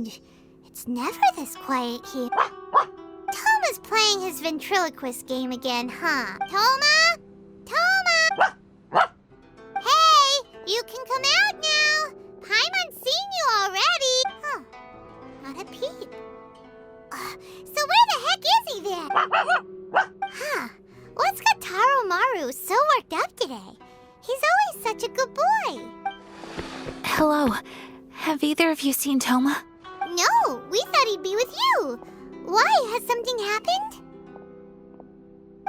strange. It's never this quiet here. Toma's playing his ventriloquist game again, huh? Toma? Toma? Hey, you can come out now. Paimon's seen you already. Huh, not a peep. So where the heck is he then? Huh, what's got Taro Maru so worked up today? He's always such a good boy. Hello. Have either of you seen Toma? No, we thought he'd be with you. Why? Has something happened?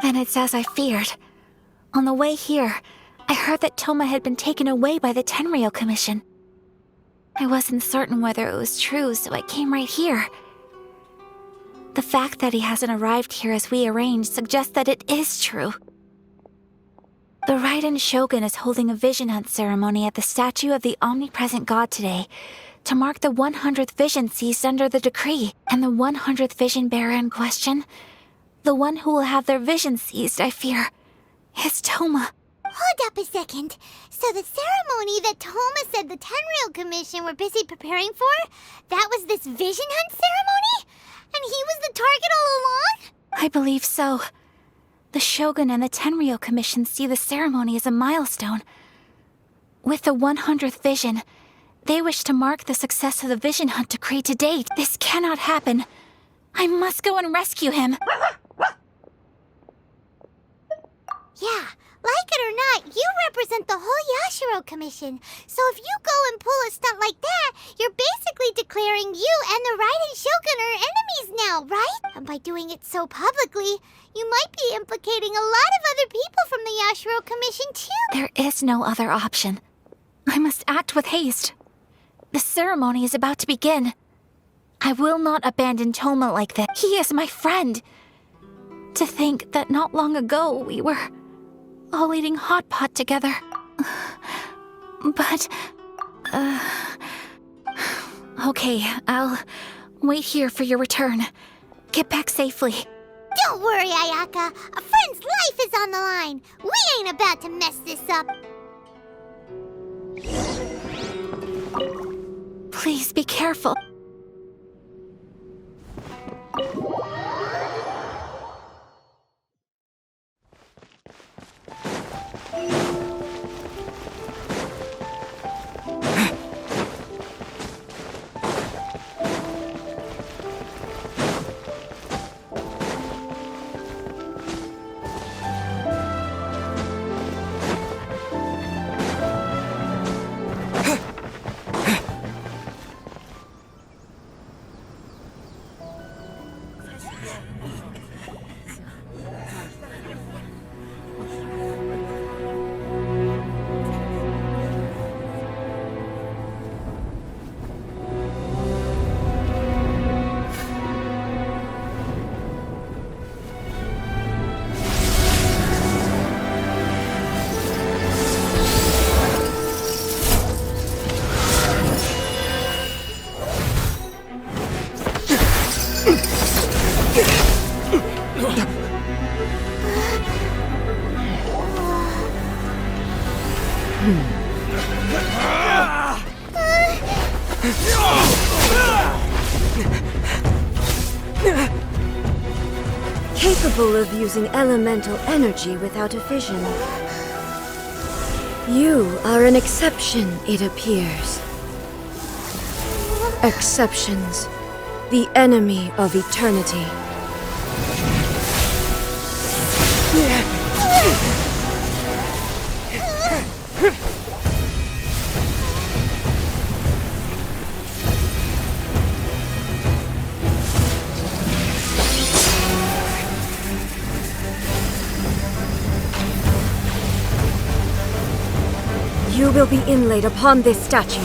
Then it's as I feared. On the way here, I heard that Toma had been taken away by the Tenryou Commission. I wasn't certain whether it was true, so I came right here. The fact that he hasn't arrived here as we arranged suggests that it is true. The Raiden Shogun is holding a vision hunt ceremony at the statue of the omnipresent god today to mark the 100th vision seized under the decree. And the 100th vision bearer in question, the one who will have their vision seized, I fear, is Toma. Hold up a second. So the ceremony that Toma said the Tenryou Commission were busy preparing for, that was this vision hunt ceremony? And he was the target all along? I believe so. The Shogun and the Tenryou Commission see the ceremony as a milestone. With the 100th vision, they wish to mark the success of the vision hunt decree to date. This cannot happen. I must go and rescue him. Yeah, like it or not, you represent the whole Yashiro Commission. So if you go and pull a stunt like that, you're basically declaring you and the Raiden Shogun are enemies now, right? And by doing it so publicly, you might be implicating a lot of other people from the Yashiro Commission too. There is no other option. I must act with haste. The ceremony is about to begin. I will not abandon Toma like this. He is my friend. To think that not long ago we were all eating hot pot together. But, okay, I'll wait here for your return. Get back safely. Don't worry, Ayaka. A friend's life is on the line. We ain't about to mess this up. Please be careful. Capable of using elemental energy without a vision. You are an exception, it appears. Exceptions, the enemy of eternity. You will be inlaid upon this statue.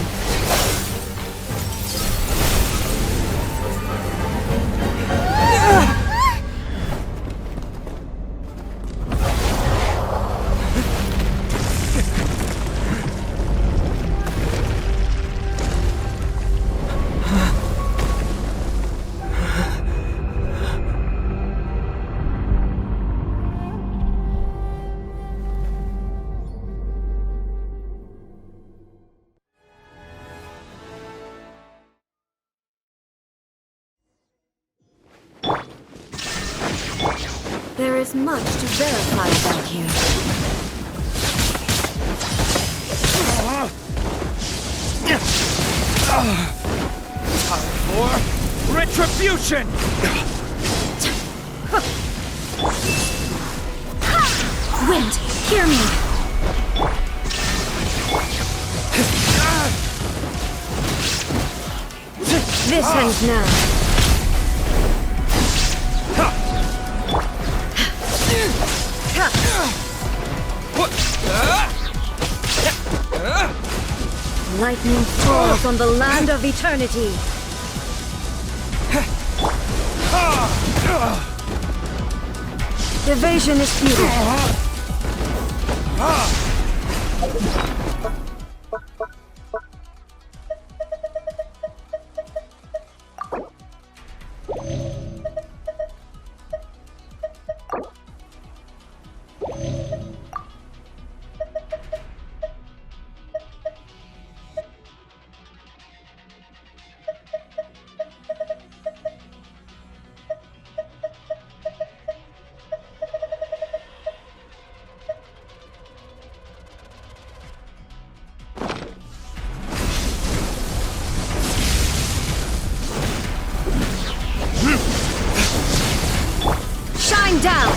There is much to verify about you. Time for retribution! Wind, hear me! This ends now. Lightning falls on the land of eternity. Evasion is futile. Shine down!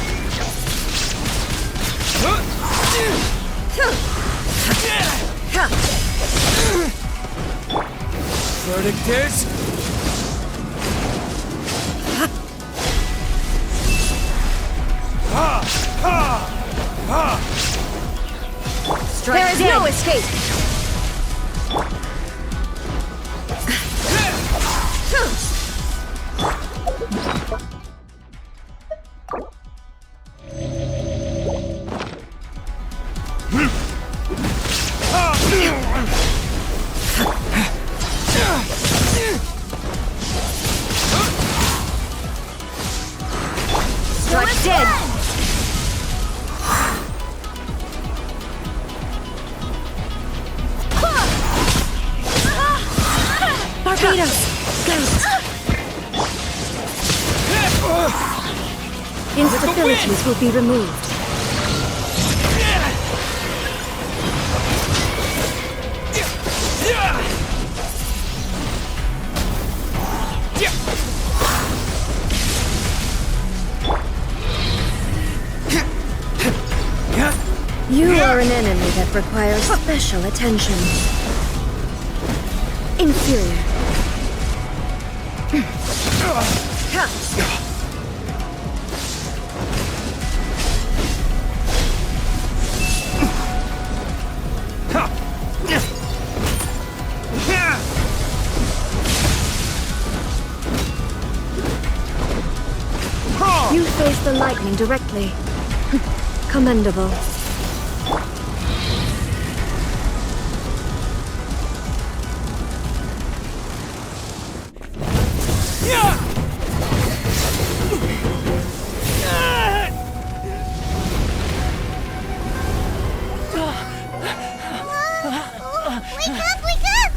Verdict is... There is no escape! Strike dead! Barbados! Ghost! Instabilities will be removed. You are an enemy that requires special attention. Inferior. You face the lightning directly. Commendable. Wake up, wake up!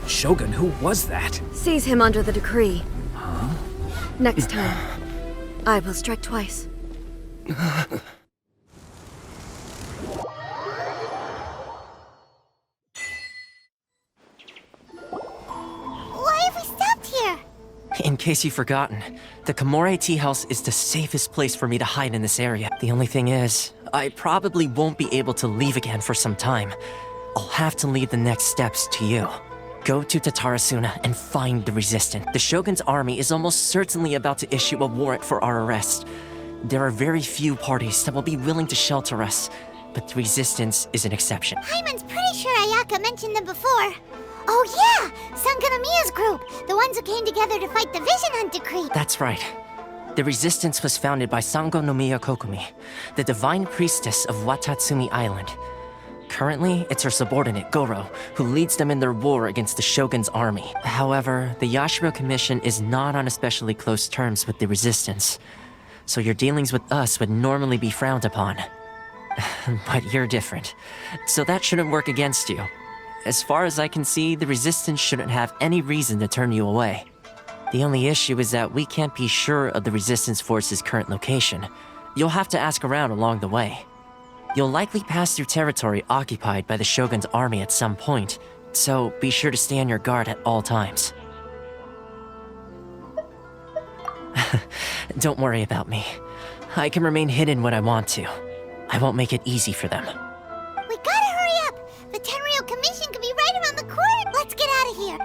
Shogun, who was that? Seize him under the decree. Next time, I will strike twice. Why have we stopped here? In case you've forgotten, the Komore tea house is the safest place for me to hide in this area. The only thing is, I probably won't be able to leave again for some time. I'll have to leave the next steps to you. Go to Tatarasuna and find the resistant. The Shogun's army is almost certainly about to issue a warrant for our arrest. There are very few parties that will be willing to shelter us. but the Resistance is an exception. Hyman's pretty sure Ayaka mentioned them before. Oh yeah! Sangonomiya's group! The ones who came together to fight the Vision Hunt Decree! That's right. The Resistance was founded by Sangonomiya Kokumi, the divine priestess of Watatsumi Island. Currently, it's her subordinate, Goro, who leads them in their war against the Shogun's army. However, the Yashiro Commission is not on especially close terms with the Resistance, so your dealings with us would normally be frowned upon. But you're different, so that shouldn't work against you. As far as I can see, the Resistance shouldn't have any reason to turn you away. The only issue is that we can't be sure of the Resistance Force's current location. You'll have to ask around along the way. You'll likely pass through territory occupied by the Shogun's army at some point, so be sure to stay on your guard at all times. Don't worry about me. I can remain hidden when I want to. I won't make it easy for them. We gotta hurry up! The Tenryou Commission could be right around the corner! Let's get out of here!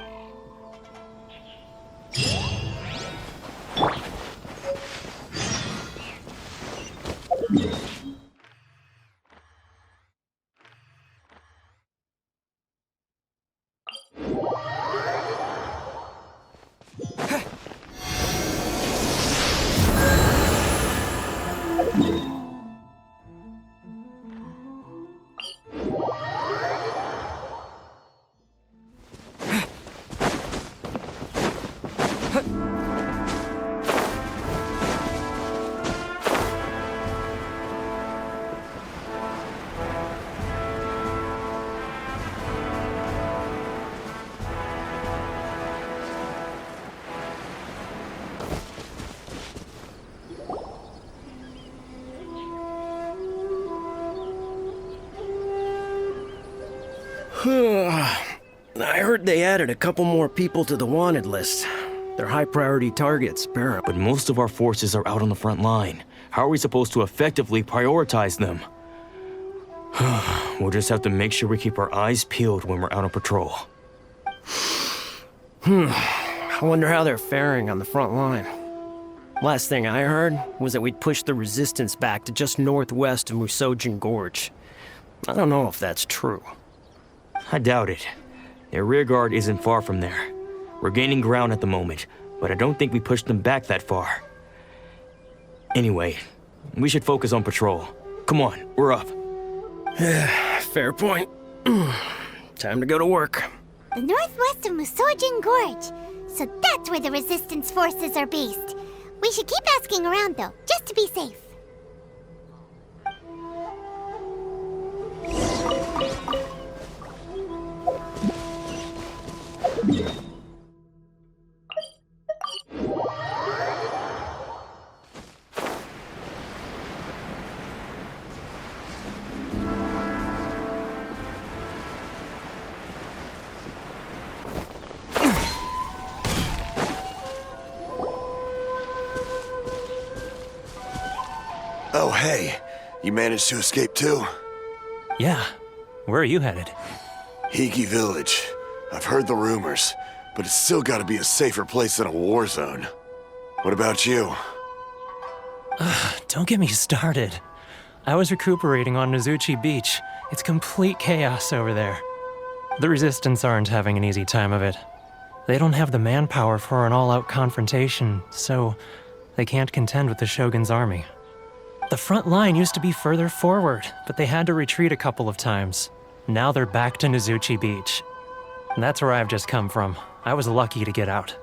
I heard they added a couple more people to the wanted list. They're high-priority targets, apparently. But most of our forces are out on the front line. How are we supposed to effectively prioritize them? We'll just have to make sure we keep our eyes peeled when we're out on patrol. I wonder how they're faring on the front line. Last thing I heard was that we'd pushed the Resistance back to just northwest of Musojin Gorge. I don't know if that's true. I doubt it. Their rearguard isn't far from there. We're gaining ground at the moment, but I don't think we pushed them back that far. Anyway, we should focus on patrol. Come on, we're up. Fair point. Time to go to work. The northwest of Musojin Gorge. So that's where the Resistance forces are based. We should keep asking around though, just to be safe. Oh, hey. You managed to escape too? Yeah. Where are you headed? Higi Village. I've heard the rumors, but it's still gotta be a safer place than a war zone. What about you? Don't get me started. I was recuperating on Nozuchi Beach. It's complete chaos over there. The Resistance aren't having an easy time of it. They don't have the manpower for an all-out confrontation, so they can't contend with the Shogun's army. The front line used to be further forward, but they had to retreat a couple of times. Now they're back to Nozuchi Beach. And that's where I've just come from. I was lucky to get out.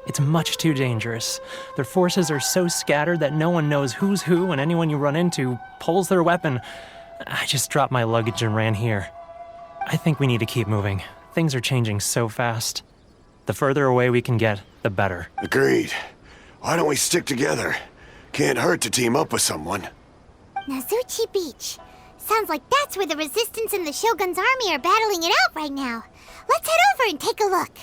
It's much too dangerous. Their forces are so scattered that no one knows who's who, and anyone you run into pulls their weapon. I just dropped my luggage and ran here. I think we need to keep moving. Things are changing so fast. The further away we can get, the better. Agreed. Why don't we stick together? Can't hurt to team up with someone. Nozuchi Beach. Sounds like that's where the Resistance and the Shogun's army are battling it out right now. Let's head over and take a look.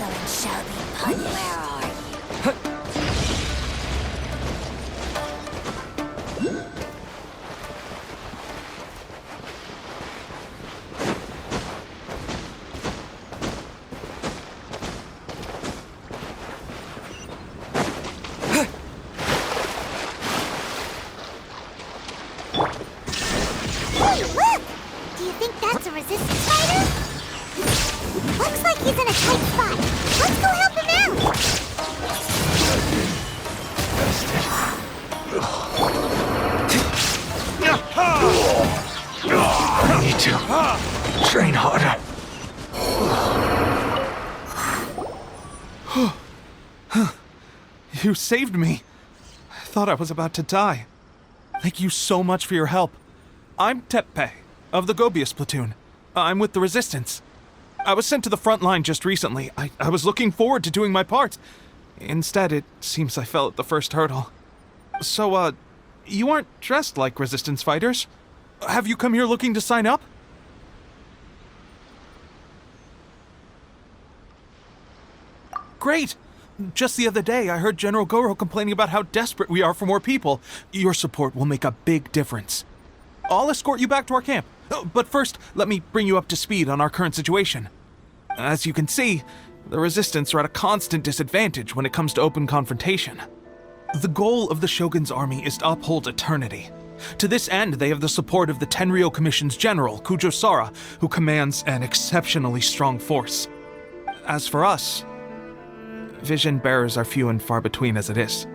villain shall be punished. Where are you? Hey, look! Do you think that's a resistance fighter? Looks like he's in a tight spot. Let's go help him out! I need to train harder. You saved me. I thought I was about to die. Thank you so much for your help. I'm Tepe, of the Gobius platoon. I'm with the Resistance. I was sent to the front line just recently. I was looking forward to doing my part. Instead, it seems I fell at the first hurdle. So, you aren't dressed like Resistance fighters? Have you come here looking to sign up? Great! Just the other day, I heard General Goro complaining about how desperate we are for more people. Your support will make a big difference. I'll escort you back to our camp. But first, let me bring you up to speed on our current situation. As you can see, the Resistance are at a constant disadvantage when it comes to open confrontation. The goal of the Shogun's army is to uphold eternity. To this end, they have the support of the Tenryou Commission's general, Kujo Sara, who commands an exceptionally strong force. As for us, vision bearers are few and far between as it is.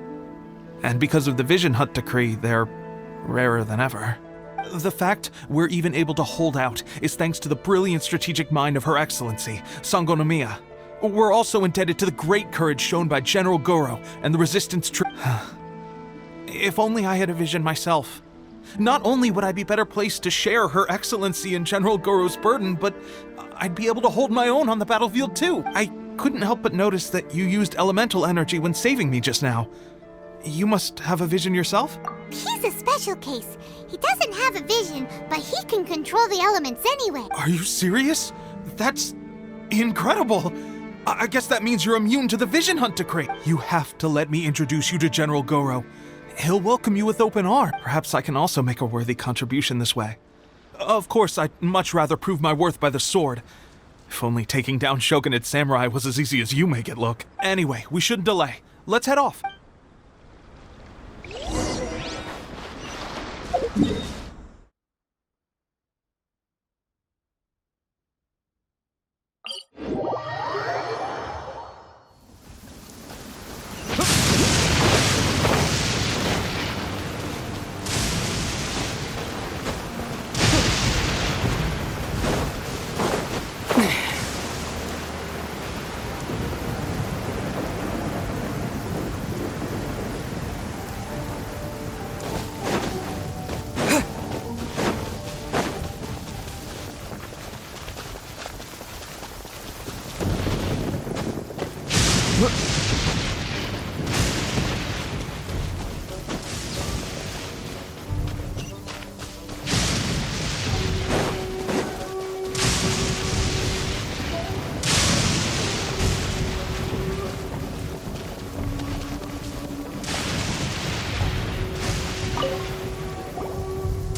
And because of the Vision Hunt decree, they're rarer than ever. The fact we're even able to hold out is thanks to the brilliant strategic mind of Her Excellency, Sango no Miya. We're also indebted to the great courage shown by General Goro and the Resistance If only I had a vision myself. Not only would I be better placed to share Her Excellency and General Goro's burden, but I'd be able to hold my own on the battlefield too. I couldn't help but notice that you used elemental energy when saving me just now. You must have a vision yourself? He's a special case. He doesn't have a vision, but he can control the elements anyway. Are you serious? That's incredible. I guess that means you're immune to the Vision Hunt decree. You have to let me introduce you to General Goro. He'll welcome you with open arms. Perhaps I can also make a worthy contribution this way. Of course, I'd much rather prove my worth by the sword. If only taking down Shogunate Samurai was as easy as you make it look. Anyway, we shouldn't delay. Let's head off.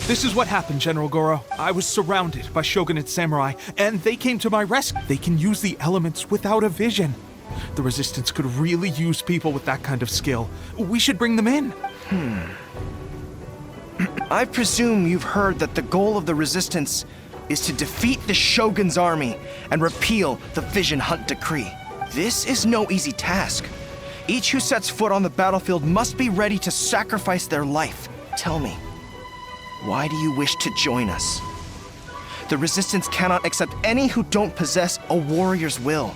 This is what happened, General Goro. I was surrounded by Shogunate Samurai, and they came to my rescue. They can use the elements without a vision. The Resistance could really use people with that kind of skill. We should bring them in. I presume you've heard that the goal of the Resistance is to defeat the Shogun's army and repeal the Vision Hunt decree. This is no easy task. Each who sets foot on the battlefield must be ready to sacrifice their life. Tell me, why do you wish to join us? The Resistance cannot accept any who don't possess a warrior's will.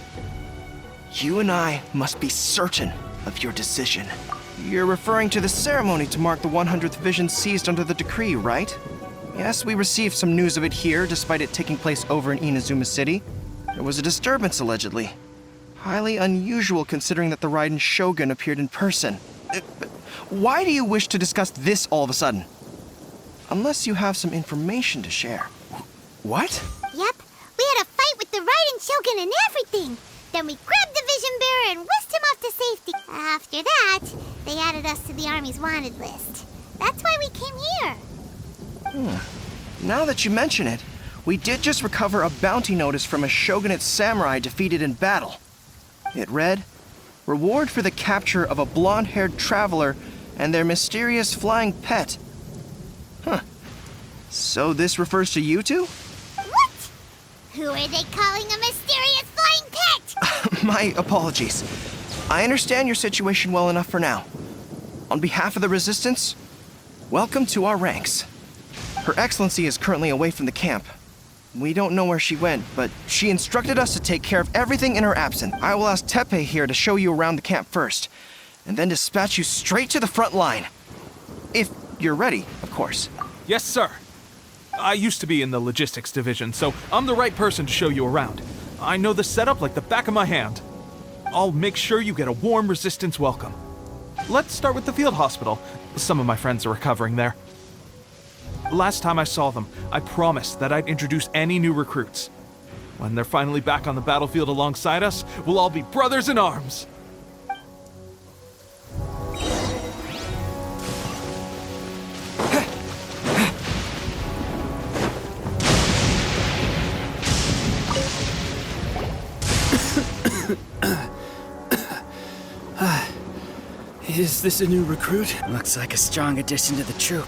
You and I must be certain of your decision. You're referring to the ceremony to mark the 100th vision seized under the decree, right? Yes, we received some news of it here, despite it taking place over in Inazuma City. There was a disturbance, allegedly. Highly unusual considering that the Raiden Shogun appeared in person. Why do you wish to discuss this all of a sudden? Unless you have some information to share. What? Yep, we had a fight with the Raiden Shogun and everything. Then we grabbed the and whisked him off to safety. After that, they added us to the Army's wanted list. That's why we came here. Now that you mention it, we did just recover a bounty notice from a shogunate samurai defeated in battle. It read, "Reward for the capture of a blonde-haired traveler and their mysterious flying pet." Huh. So this refers to you two? What? Who are they calling a mysterious flying pet? My apologies. I understand your situation well enough for now. On behalf of the Resistance, welcome to our ranks. Her Excellency is currently away from the camp. We don't know where she went, but she instructed us to take care of everything in her absence. I will ask Tepe here to show you around the camp first, and then dispatch you straight to the front line. If you're ready, of course. Yes, sir. I used to be in the logistics division, so I'm the right person to show you around. I know the setup like the back of my hand. I'll make sure you get a warm Resistance welcome. Let's start with the field hospital. Some of my friends are recovering there. Last time I saw them, I promised that I'd introduce any new recruits. When they're finally back on the battlefield alongside us, we'll all be brothers in arms. Is this a new recruit? Looks like a strong addition to the troop.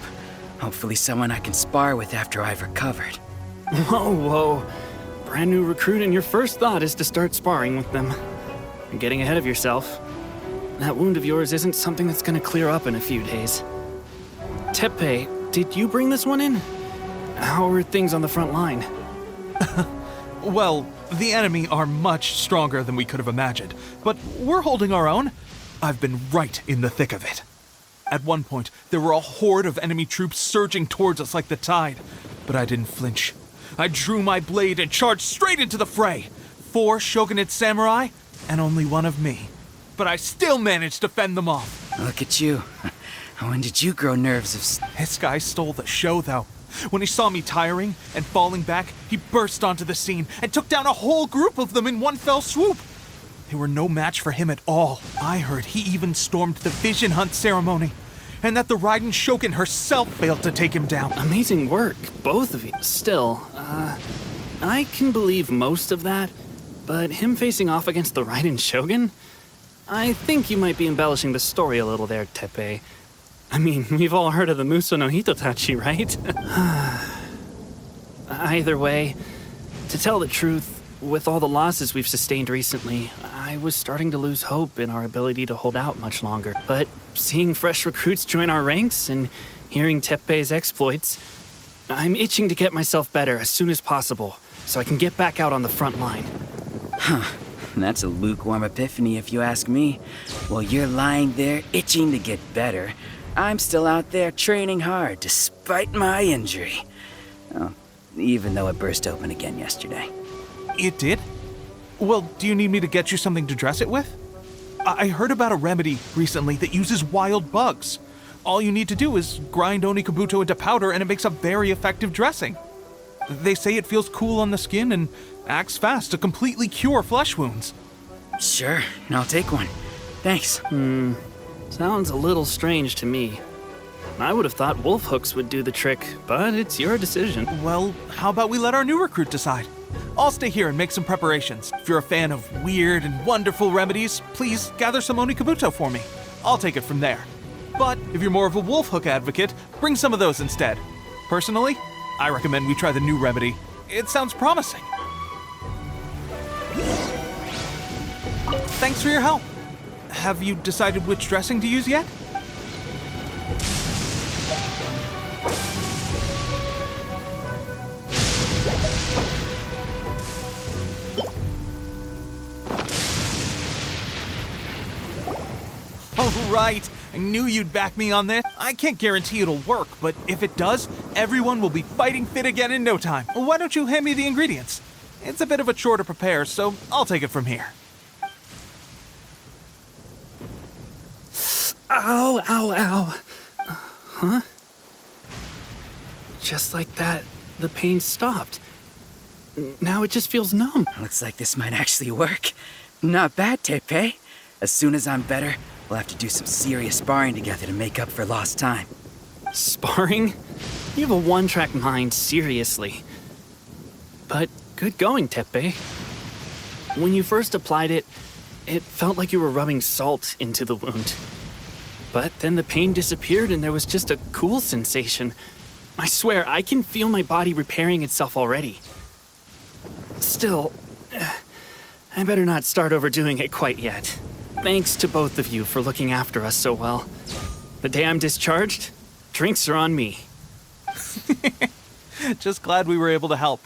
Hopefully someone I can spar with after I've recovered. Whoa. Brand new recruit and your first thought is to start sparring with them. You're getting ahead of yourself. That wound of yours isn't something that's gonna clear up in a few days. Tepe, did you bring this one in? How are things on the front line? Well, the enemy are much stronger than we could have imagined, but we're holding our own. I've been right in the thick of it. At one point, there were a horde of enemy troops surging towards us like the tide, but I didn't flinch. I drew my blade and charged straight into the fray. 4 shogunate samurai, and only one of me. But I still managed to fend them off. Look at you. When did you grow nerves of... This guy stole the show, though. When he saw me tiring and falling back, he burst onto the scene and took down a whole group of them in one fell swoop. They were no match for him at all. I heard he even stormed the vision hunt ceremony, and that the Raiden Shogun herself failed to take him down. Amazing work, both of you. Still, I can believe most of that, but him facing off against the Raiden Shogun? I think you might be embellishing the story a little there, Tepe. I mean, we've all heard of the Muso no Hitotachi, right? Either way, to tell the truth, with all the losses we've sustained recently, I was starting to lose hope in our ability to hold out much longer. But seeing fresh recruits join our ranks and hearing Tepe's exploits, I'm itching to get myself better as soon as possible so I can get back out on the front line. Huh. That's a lukewarm epiphany if you ask me. While you're lying there itching to get better, I'm still out there training hard despite my injury. Oh, even though it burst open again yesterday. It did? Well, do you need me to get you something to dress it with? I heard about a remedy recently that uses wild bugs. All you need to do is grind Onikabuto into powder and it makes a very effective dressing. They say it feels cool on the skin and acts fast to completely cure flesh wounds. Sure, I'll take one. Thanks. Sounds a little strange to me. I would have thought wolf hooks would do the trick, but it's your decision. Well, how about we let our new recruit decide? I'll stay here and make some preparations. If you're a fan of weird and wonderful remedies, please gather some Onikabuto for me. I'll take it from there. But if you're more of a wolf hook advocate, bring some of those instead. Personally, I recommend we try the new remedy. It sounds promising. Thanks for your help. Have you decided which dressing to use yet? Right, I knew you'd back me on this. I can't guarantee it'll work, but if it does, everyone will be fighting fit again in no time. Why don't you hand me the ingredients? It's a bit of a chore to prepare, so I'll take it from here. Ow, ow, ow. Huh? Just like that, the pain stopped. Now it just feels numb. Looks like this might actually work. Not bad, Tepe. As soon as I'm better, we'll have to do some serious sparring together to make up for lost time. Sparring? You have a one-track mind, seriously. But good going, Teppei. When you first applied it, it felt like you were rubbing salt into the wound. But then the pain disappeared and there was just a cool sensation. I swear, I can feel my body repairing itself already. Still, I better not start overdoing it quite yet. Thanks to both of you for looking after us so well. The day I'm discharged, drinks are on me. Just glad we were able to help.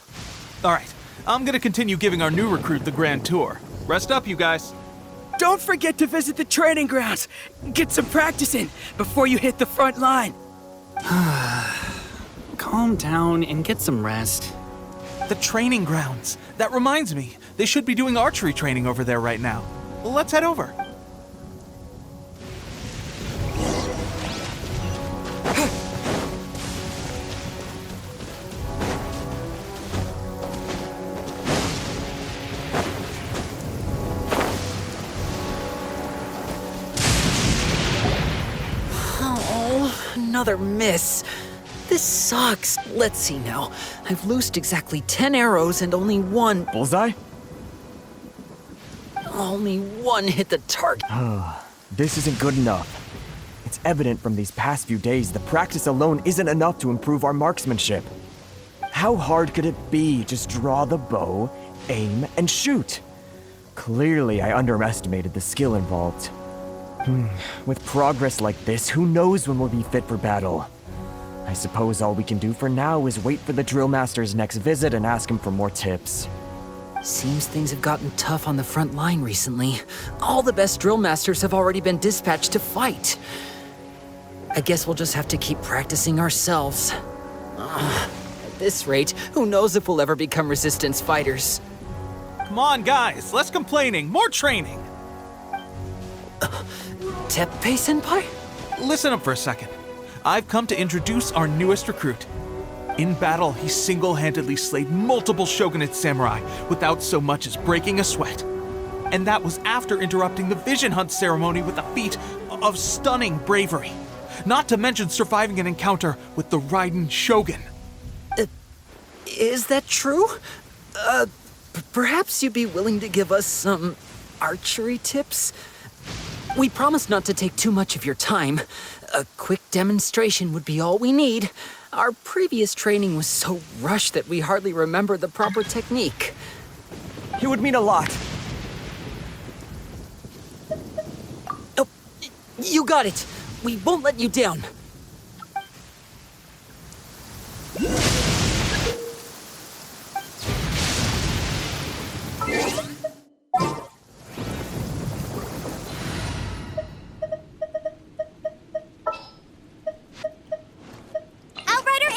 All right, I'm gonna continue giving our new recruit the grand tour. Rest up, you guys. Don't forget to visit the training grounds. Get some practice in before you hit the front line. Calm down and get some rest. The training grounds. That reminds me, they should be doing archery training over there right now. Let's head over. Another miss. This sucks. Let's see now. I've loosed exactly 10 arrows and only one... Bullseye? Only one hit the target. This isn't good enough. It's evident from these past few days the practice alone isn't enough to improve our marksmanship. How hard could it be? Just draw the bow, aim, and shoot. Clearly, I underestimated the skill involved. With progress like this, who knows when we'll be fit for battle? I suppose all we can do for now is wait for the drill master's next visit and ask him for more tips. Seems things have gotten tough on the front line recently. All the best drill masters have already been dispatched to fight. I guess we'll just have to keep practicing ourselves. At this rate, who knows if we'll ever become resistance fighters. Come on, guys, less complaining, more training. Teppei-senpai? Listen up for a second. I've come to introduce our newest recruit. In battle, he single-handedly slayed multiple shogunate samurai without so much as breaking a sweat. And that was after interrupting the vision hunt ceremony with a feat of stunning bravery. Not to mention surviving an encounter with the Raiden Shogun. Is that true? Perhaps you'd be willing to give us some archery tips? We promise not to take too much of your time. A quick demonstration would be all we need. Our previous training was so rushed that we hardly remember the proper technique. It would mean a lot. Oh, you got it. We won't let you down.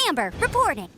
Amber, reporting.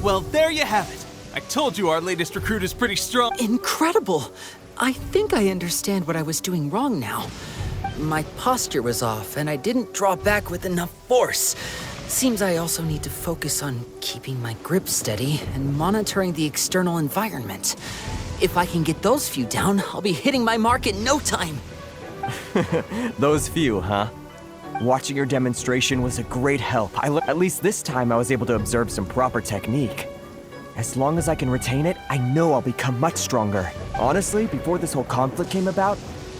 Well, there you have it. I told you our latest recruit is pretty strong. Incredible! I think I understand what I was doing wrong now. My posture was off, and I didn't draw back with enough force. Seems I also need to focus on keeping my grip steady and monitoring the external environment. If I can get those few down, I'll be hitting my mark in no time. Those few, huh? Watching your demonstration was a great help. At least this time I was able to observe some proper technique. As long as I can retain it, I know I'll become much stronger. Honestly, before this whole conflict came about,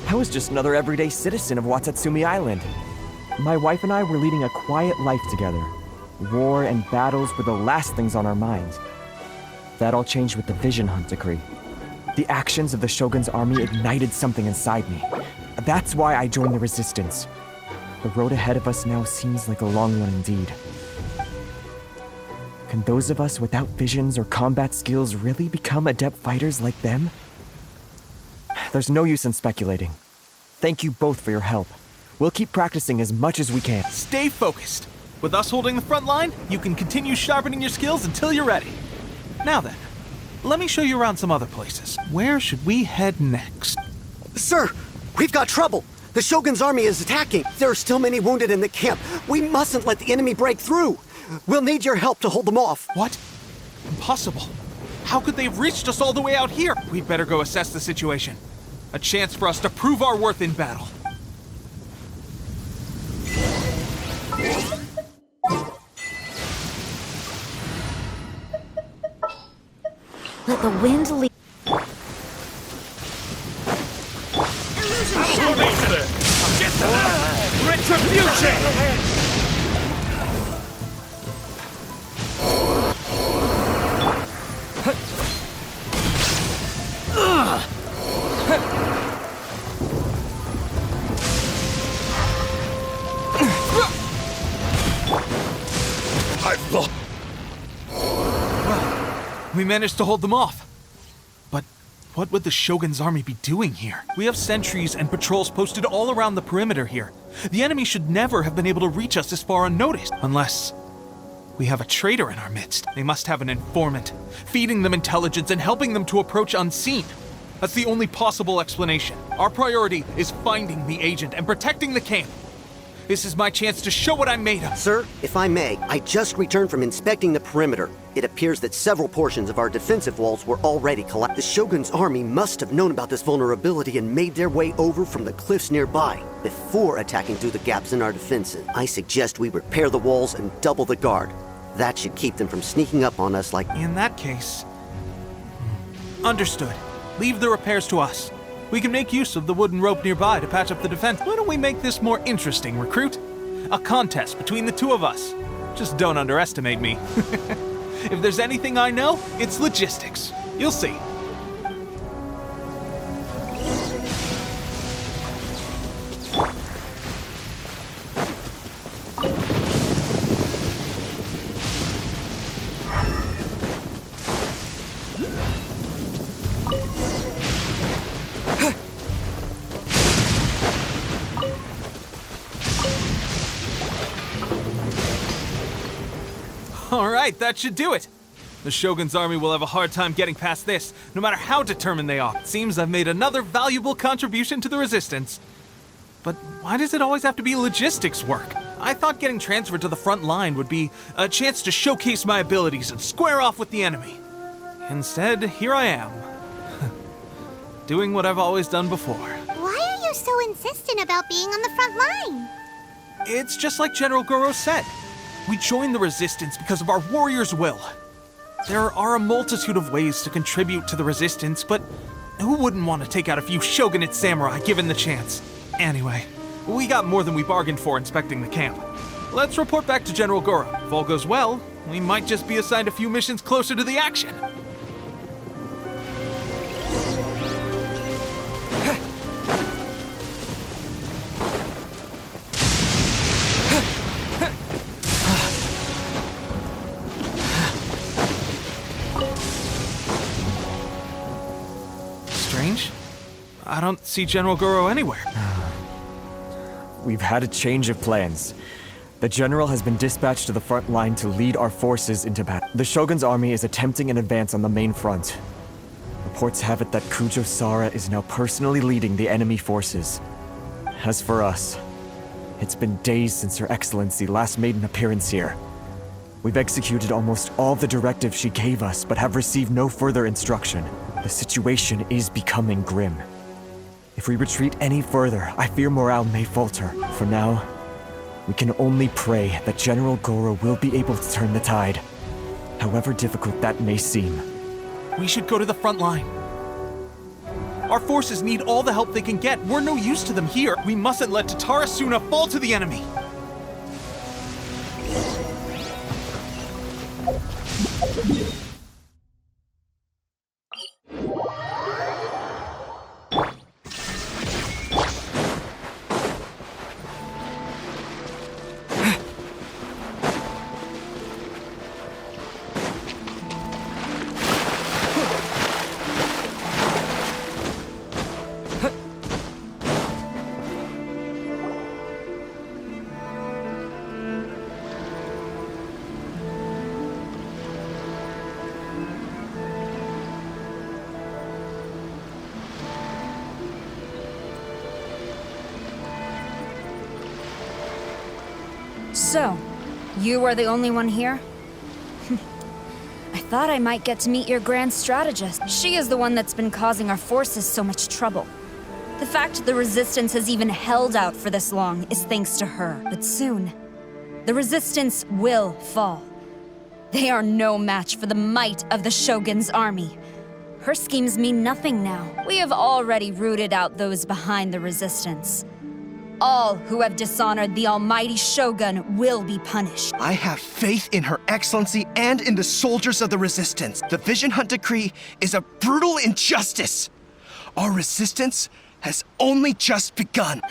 I was just another everyday citizen of Watatsumi Island. My wife and I were leading a quiet life together. War and battles were the last things on our minds. That all changed with the Vision Hunt decree. The actions of the Shogun's army ignited something inside me. That's why I joined the resistance. The road ahead of us now seems like a long one indeed. Can those of us without visions or combat skills really become adept fighters like them? There's no use in speculating. Thank you both for your help. We'll keep practicing as much as we can. Stay focused. With us holding the front line, you can continue sharpening your skills until you're ready. Now then, let me show you around some other places. Where should we head next? Sir, we've got trouble. The Shogun's army is attacking. There are still many wounded in the camp. We mustn't let the enemy break through. We'll need your help to hold them off. What? Impossible. How could they have reached us all the way out here? We'd better go assess the situation. A chance for us to prove our worth in battle. Let the wind lead. Retribution! We managed to hold them off. But what would the Shogun's army be doing here? We have sentries and patrols posted all around the perimeter here. The enemy should never have been able to reach us this far unnoticed, unless we have a traitor in our midst. They must have an informant, feeding them intelligence and helping them to approach unseen. That's the only possible explanation. Our priority is finding the agent and protecting the camp. This is my chance to show what I'm made of. Sir, if I may, I just returned from inspecting the perimeter. It appears that several portions of our defensive walls were already collapsed. The Shogun's army must have known about this vulnerability and made their way over from the cliffs nearby before attacking through the gaps in our defenses. I suggest we repair the walls and double the guard. That should keep them from sneaking up on us like... In that case... Understood. Leave the repairs to us. We can make use of the wooden rope nearby to patch up the defense. Why don't we make this more interesting, recruit? A contest between the two of us. Just don't underestimate me. If there's anything I know, it's logistics. You'll see. All right, that should do it. The Shogun's army will have a hard time getting past this, no matter how determined they are. It seems I've made another valuable contribution to the resistance. But why does it always have to be logistics work? I thought getting transferred to the front line would be a chance to showcase my abilities and square off with the enemy. Instead, here I am. Doing what I've always done before. Why are you so insistent about being on the front line? It's just like General Goro said. We joined the resistance because of our warrior's will. There are a multitude of ways to contribute to the resistance, but who wouldn't want to take out a few shogunate samurai given the chance? Anyway, we got more than we bargained for inspecting the camp. Let's report back to General Goro. If all goes well, we might just be assigned a few missions closer to the action. Strange. I don't see General Goro anywhere. We've had a change of plans. The general has been dispatched to the front line to lead our forces into battle. The Shogun's army is attempting an advance on the main front. Reports have it that Kujo Sara is now personally leading the enemy forces. As for us, it's been days since Her Excellency last made an appearance here. We've executed almost all the directives she gave us, but have received no further instruction. The situation is becoming grim. If we retreat any further, I fear morale may falter. For now, we can only pray that General Goro will be able to turn the tide, however difficult that may seem. We should go to the front line. Our forces need all the help they can get. We're no use to them here. We mustn't let Tatarasuna fall to the enemy. So, you are the only one here? I thought I might get to meet your grand strategist. She is the one that's been causing our forces so much trouble. The fact the Resistance has even held out for this long is thanks to her. But soon, the Resistance will fall. They are no match for the might of the Shogun's army. Her schemes mean nothing now. We have already rooted out those behind the Resistance. All who have dishonored the almighty Shogun will be punished. I have faith in Her Excellency and in the soldiers of the Resistance. The Vision Hunt Decree is a brutal injustice. Our resistance has only just begun.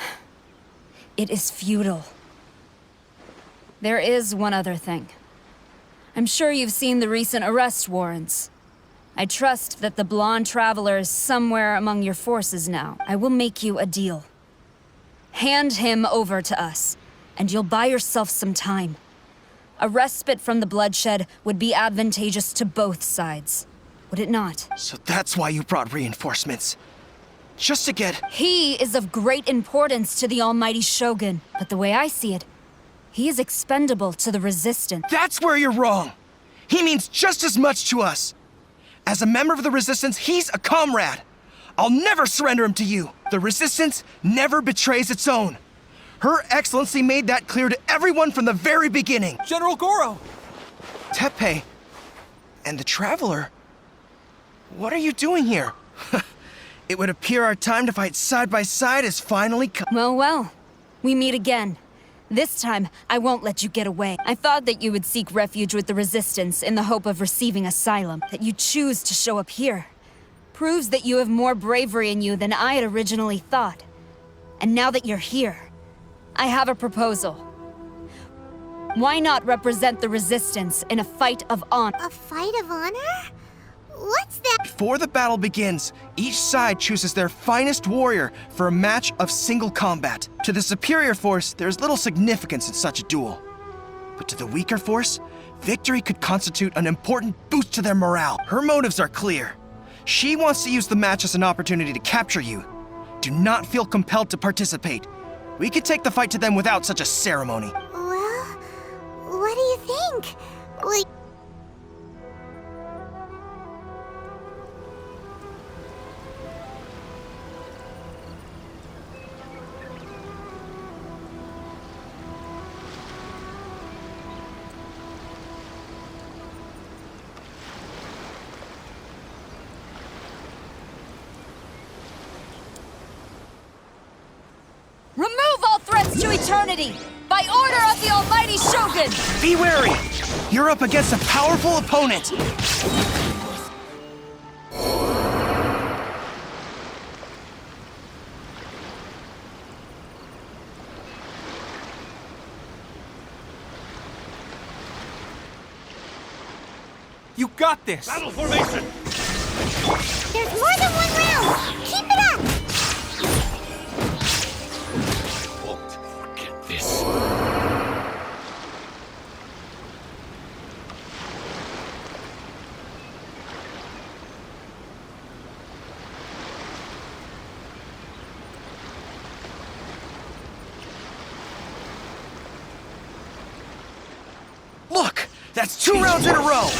It is futile. There is one other thing. I'm sure you've seen the recent arrest warrants. I trust that the blonde traveler is somewhere among your forces now. I will make you a deal. Hand him over to us, and you'll buy yourself some time. A respite from the bloodshed would be advantageous to both sides, would it not? So that's why you brought reinforcements. Just to get... He is of great importance to the almighty Shogun, but the way I see it, he is expendable to the Resistance. That's where you're wrong! He means just as much to us. As a member of the Resistance, he's a comrade. I'll never surrender him to you. The Resistance never betrays its own. Her Excellency made that clear to everyone from the very beginning. General Goro! Teppei and the Traveler? What are you doing here? It would appear our time to fight side by side has finally come. Well, we meet again. This time, I won't let you get away. I thought that you would seek refuge with the Resistance in the hope of receiving asylum. That you choose to show up here proves that you have more bravery in you than I had originally thought. And now that you're here, I have a proposal. Why not represent the Resistance in a fight of honor? A fight of honor? What's that? Before the battle begins, each side chooses their finest warrior for a match of single combat. To the superior force, there's little significance in such a duel. But to the weaker force, victory could constitute an important boost to their morale. Her motives are clear. She wants to use the match as an opportunity to capture you. Do not feel compelled to participate. We could take the fight to them without such a ceremony. Well, what do you think? Like... Remove all threats to eternity! By order of the almighty Shogun! Be wary! You're up against a powerful opponent! You got this! Battle formation! There's more than one round! Keep it up! Won't forget this. Look! That's 2 rounds in a row!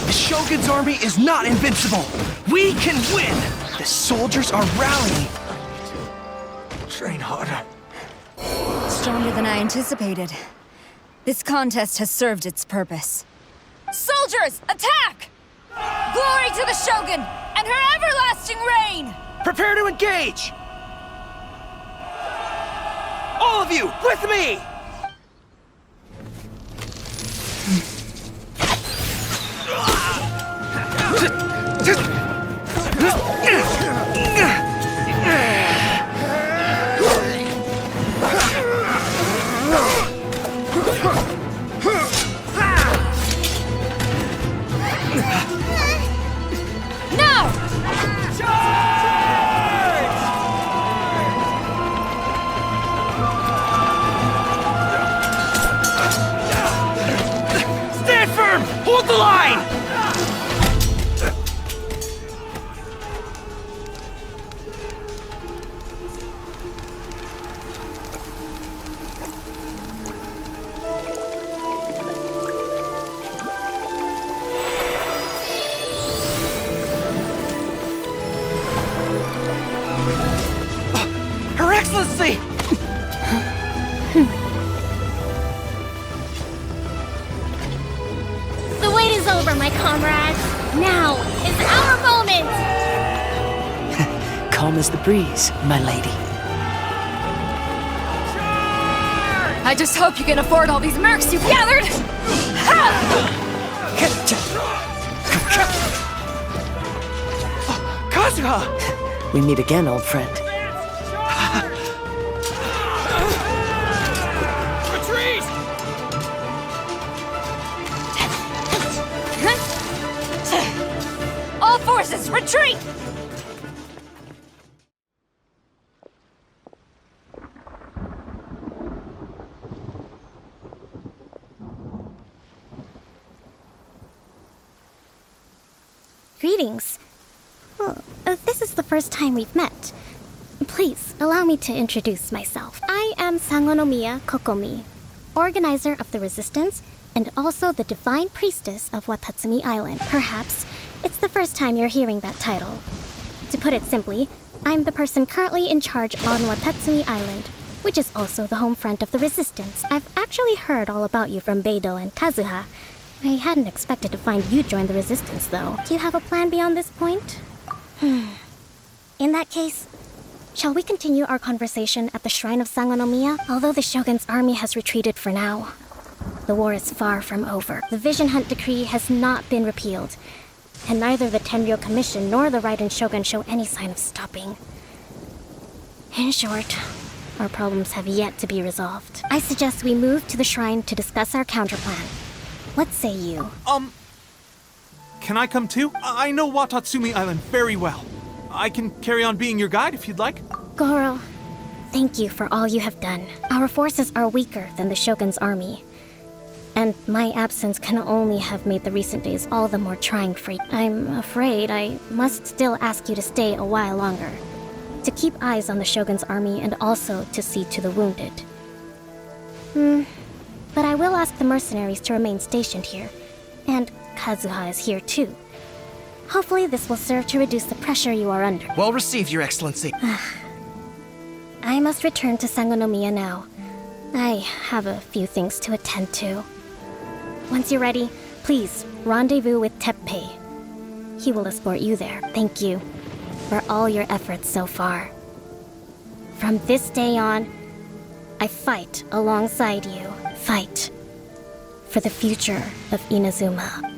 The Shogun's army is not invincible! We can win! The soldiers are rallying! Train harder. Stronger than I anticipated. This contest has served its purpose. Soldiers, attack! Glory to the Shogun and her everlasting reign! Prepare to engage! All of you, with me! Stand firm! Hold the line! Her Excellency! The wait is over, my comrades. Now is our moment! Calm as the breeze, my lady. I just hope you can afford all these mercs you've gathered! We meet again, old friend. Retreat! All forces, retreat! Greetings. Well, this is the first time we've met. Please, allow me to introduce myself. I am Sangonomiya Kokomi, organizer of the Resistance and also the Divine Priestess of Watatsumi Island. Perhaps it's the first time you're hearing that title. To put it simply, I'm the person currently in charge on Watatsumi Island, which is also the home front of the Resistance. I've actually heard all about you from Beidou and Kazuha. I hadn't expected to find you join the Resistance, though. Do you have a plan beyond this point? In that case, shall we continue our conversation at the Shrine of Sangonomiya? Although the Shogun's army has retreated for now, the war is far from over. The Vision Hunt Decree has not been repealed, and neither the Tenryou Commission nor the Raiden Shogun show any sign of stopping. In short, our problems have yet to be resolved. I suggest we move to the shrine to discuss our counterplan. What say you? Can I come too? I know Watatsumi Island very well. I can carry on being your guide if you'd like. Goro, thank you for all you have done. Our forces are weaker than the Shogun's army, and my absence can only have made the recent days all the more trying for you. I'm afraid I must still ask you to stay a while longer, to keep eyes on the Shogun's army and also to see to the wounded. But I will ask the mercenaries to remain stationed here, and Kazuha is here too. Hopefully this will serve to reduce the pressure you are under. Well received, Your Excellency. I must return to Sangonomiya now. I have a few things to attend to. Once you're ready, please rendezvous with Teppei. He will escort you there. Thank you for all your efforts so far. From this day on, I fight alongside you. Fight for the future of Inazuma.